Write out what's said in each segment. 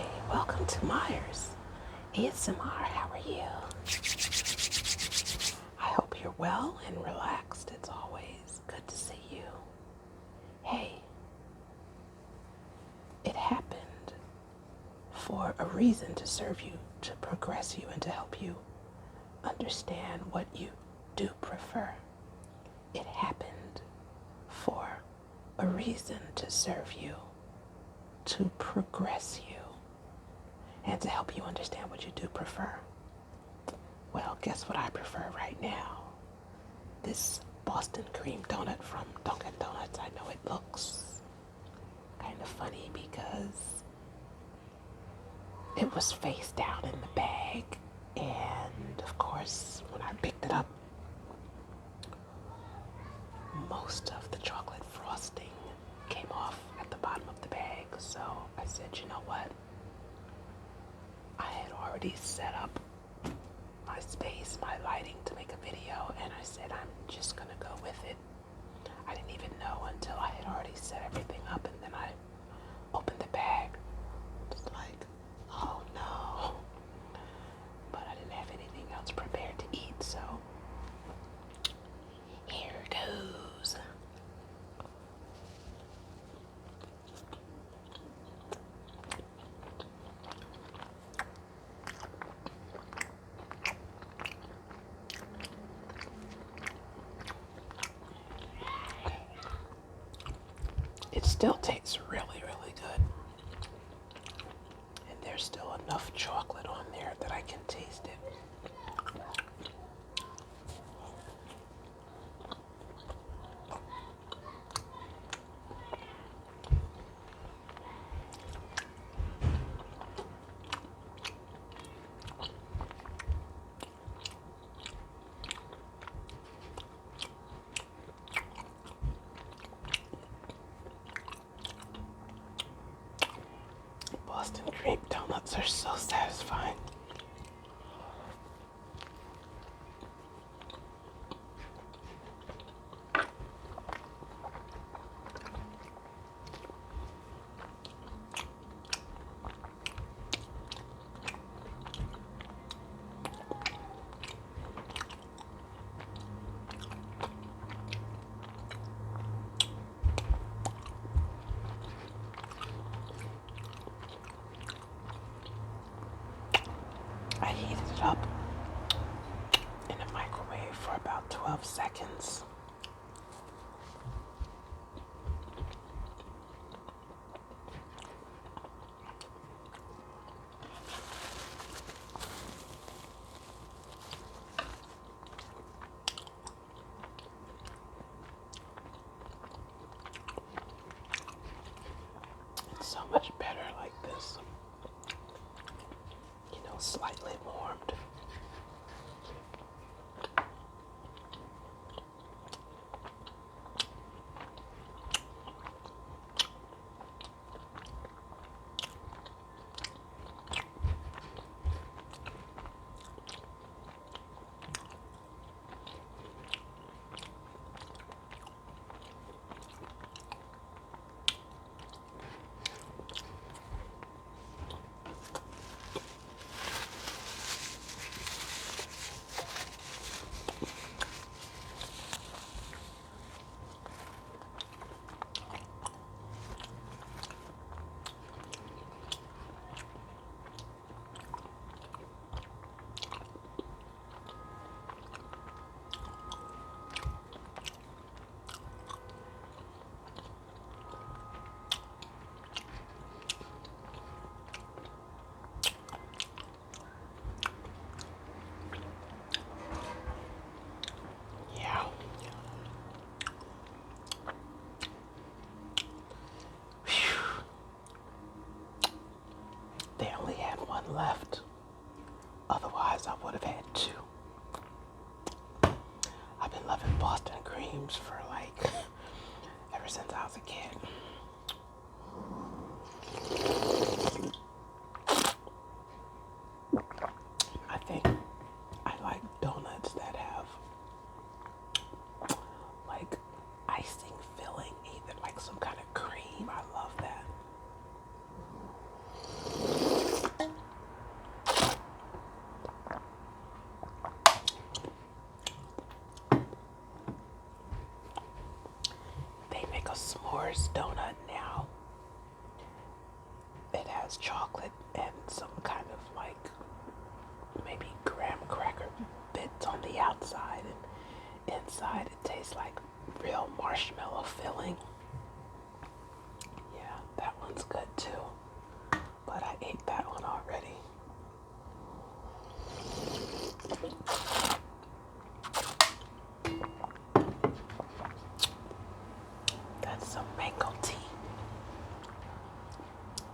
Hey, welcome to Myers ASMR. How are you? I hope you're well and relaxed. It's always good to see you. Hey, it happened for a reason, to serve you, to progress you, and to help you understand what you do prefer. It happened for a reason, to serve you, to progress you, and to help you understand what you do prefer. Well, guess what I prefer right now? This Boston cream donut from Dunkin Donuts. I know it looks kind of funny because it was face down in the bag, and of course when I picked it up, most of the chocolate frosting came off at the bottom of the bag. So I said, you know what? I had already set up my space, my lighting to make a video, and I said I'm just gonna go with it. I didn't even know until I had already set everything up, and then I opened the bag. Just like, oh no. But I didn't have anything else prepared to eat, so here goes. It still tastes really, really good. And there's still enough chocolate on there that I can taste it. Boston cream donuts are so satisfying. I heated it up in the microwave for about 12 seconds. It's so much better like this, slightly warmed. They only had one left. Otherwise, I would have had two. I've been loving Boston creams for ever since I was a kid. I think I like donuts that have icing filling, even some kind of cream. I love that. it has chocolate and some kind of like maybe graham cracker bits on the outside, and inside it tastes like real marshmallow filling. Yeah, that one's good too, but I ate that one already. That's some mango tea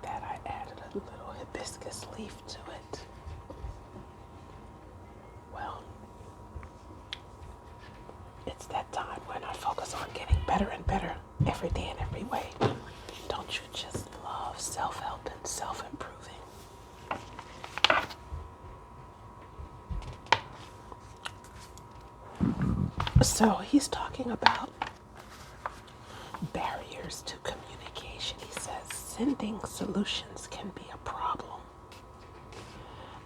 that I added a little hibiscus leaf to it. Well, it's that time when I focus on getting better and better every day in every way. Don't you just love self-help and self-improving? So he's talking about barriers to communication. He says sending solutions can be a problem.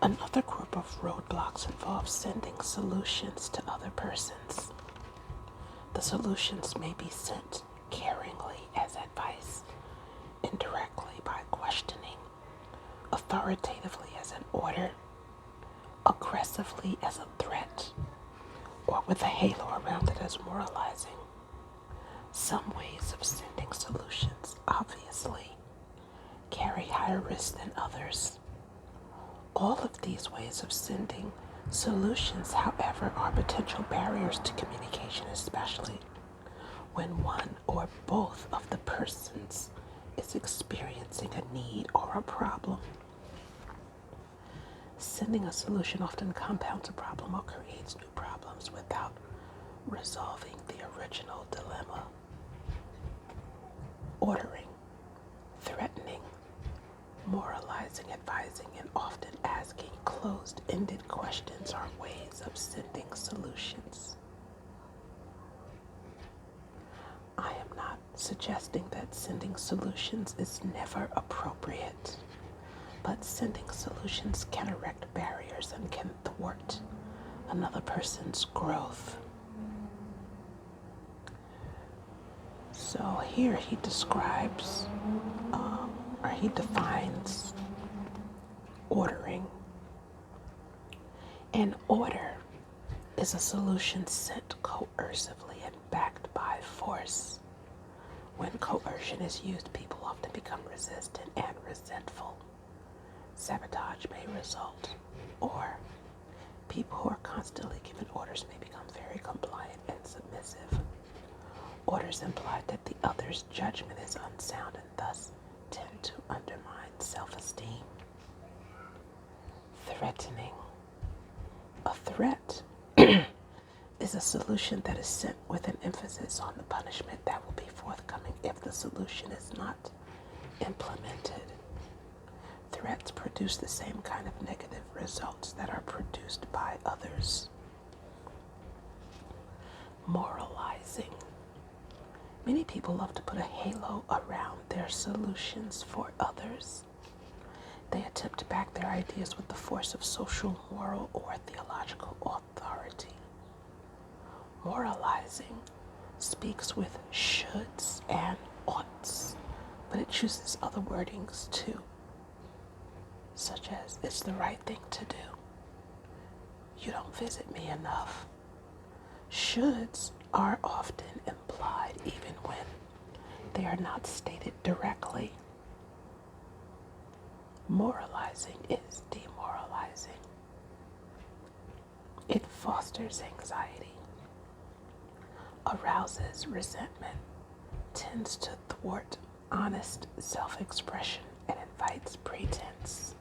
Another group of roadblocks involves sending solutions to other persons. The solutions may be sent caringly as advice, indirectly by questioning, authoritatively as an order, aggressively as a threat, or with a halo around it as moralizing. Some ways of sending solutions, obviously, carry higher risk than others. All of these ways of sending solutions, however, are potential barriers to communication, especially when one or both of the persons is experiencing a need or a problem. Sending a solution often compounds a problem or creates new problems without resolving the original dilemma. Ordering, threatening, moralizing, advising, and often asking closed-ended questions are ways of sending solutions. I am not suggesting that sending solutions is never appropriate, but sending solutions can erect barriers and can thwart another person's growth. So here he describes, or he defines ordering. An order is a solution sent coercively and backed by force. When coercion is used, people often become resistant and resentful. Sabotage may result, or people who are constantly given orders may become very compliant and submissive. Orders imply that the other's judgment is unsound and thus tend to undermine self-esteem. Threatening. A threat is a solution that is sent with an emphasis on the punishment that will be forthcoming if the solution is not implemented. Threats produce the same kind of negative results that are produced by others. Moralizing. Many people love to put a halo around their solutions for others. They attempt to back their ideas with the force of social, moral, or theological authority. Moralizing speaks with shoulds and oughts, but it chooses other wordings too, such as, it's the right thing to do. You don't visit me enough. Shoulds are often implied even when they are not stated directly. Moralizing is demoralizing. It fosters anxiety, arouses resentment, tends to thwart honest self-expression, and invites pretense.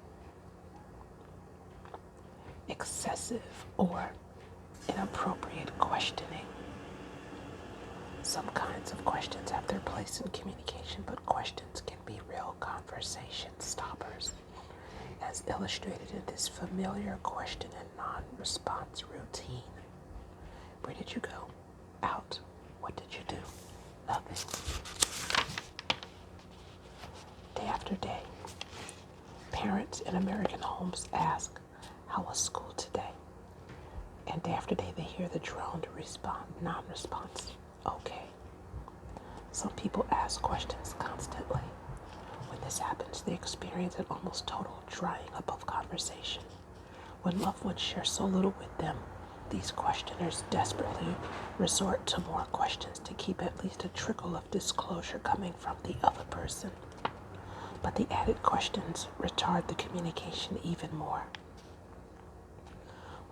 Excessive or inappropriate questioning. Some kinds of questions have their place in communication, but questions can be real conversation stoppers, as illustrated in this familiar question and non-response routine. Where did you go? Out. What did you do? Nothing. Day after day, parents in American homes ask, how was school today? And day after day, they hear the droned non-response. Okay. Some people ask questions constantly. When this happens, they experience an almost total drying up of conversation. When loved ones share so little with them, these questioners desperately resort to more questions to keep at least a trickle of disclosure coming from the other person. But the added questions retard the communication even more.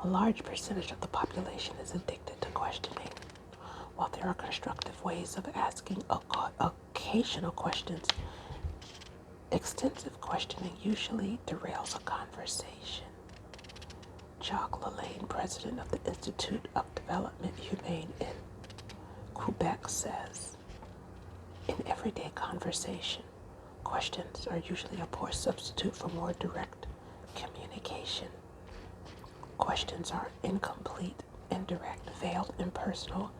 A large percentage of the population is addicted to questioning. While there are constructive ways of asking occasional questions, extensive questioning usually derails a conversation. Jacques Lalanne, president of the Institute of Development Humane in Quebec, says, in everyday conversation, questions are usually a poor substitute for more direct communication. Questions are incomplete, indirect, veiled, impersonal,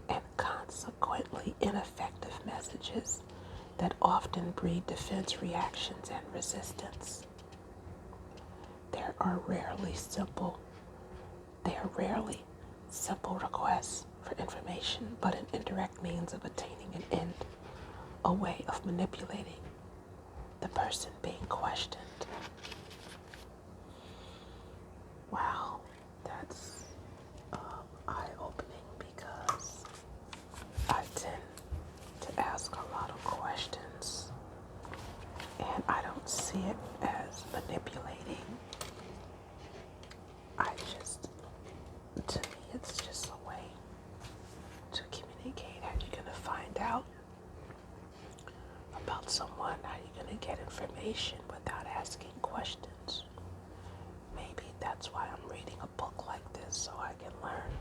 and consequently ineffective messages that often breed defense reactions and resistance. They are rarely simple requests for information, but an indirect means of attaining an end, a way of manipulating the person being questioned. Wow, that's eye-opening because I tend to ask a lot of questions and I don't see it as manipulating. To me, it's just a way to communicate. How you're going to find out about someone, how you're going to get information without asking questions. Maybe that's why I'm reading a book like this, so I can learn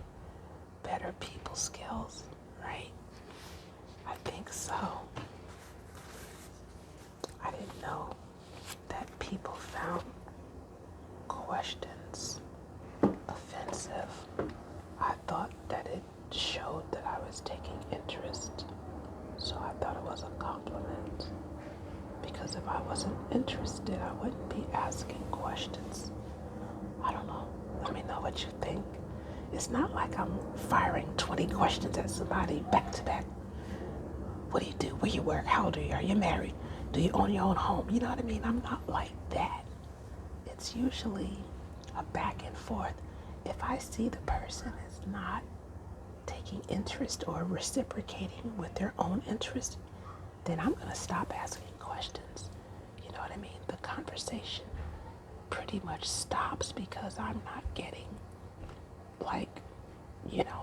better people skills, right? I think so. I didn't know that people found questions offensive. I thought that it showed that I was taking interest, so I thought it was a compliment. Because if I wasn't interested, I wouldn't be asking questions. I don't know. Let me know what you think. It's not like I'm firing 20 questions at somebody back to back. What do you do? Where you work? How old are you? Are you married? Do you own your own home? You know what I mean? I'm not like that. It's usually a back and forth. If I see the person is not taking interest or reciprocating with their own interest, then I'm going to stop asking questions. You know what I mean? The conversation pretty much stops because I'm not getting,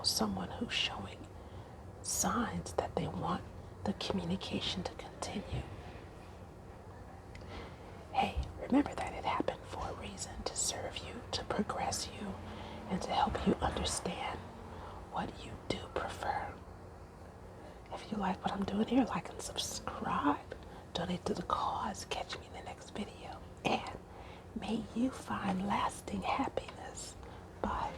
someone who's showing signs that they want the communication to continue. Hey, remember that it happened for a reason, to serve you, to progress you, and to help you understand what you do prefer. If you like what I'm doing here, like and subscribe, donate to the cause, catch me in the next video, and may you find lasting happiness. Bye.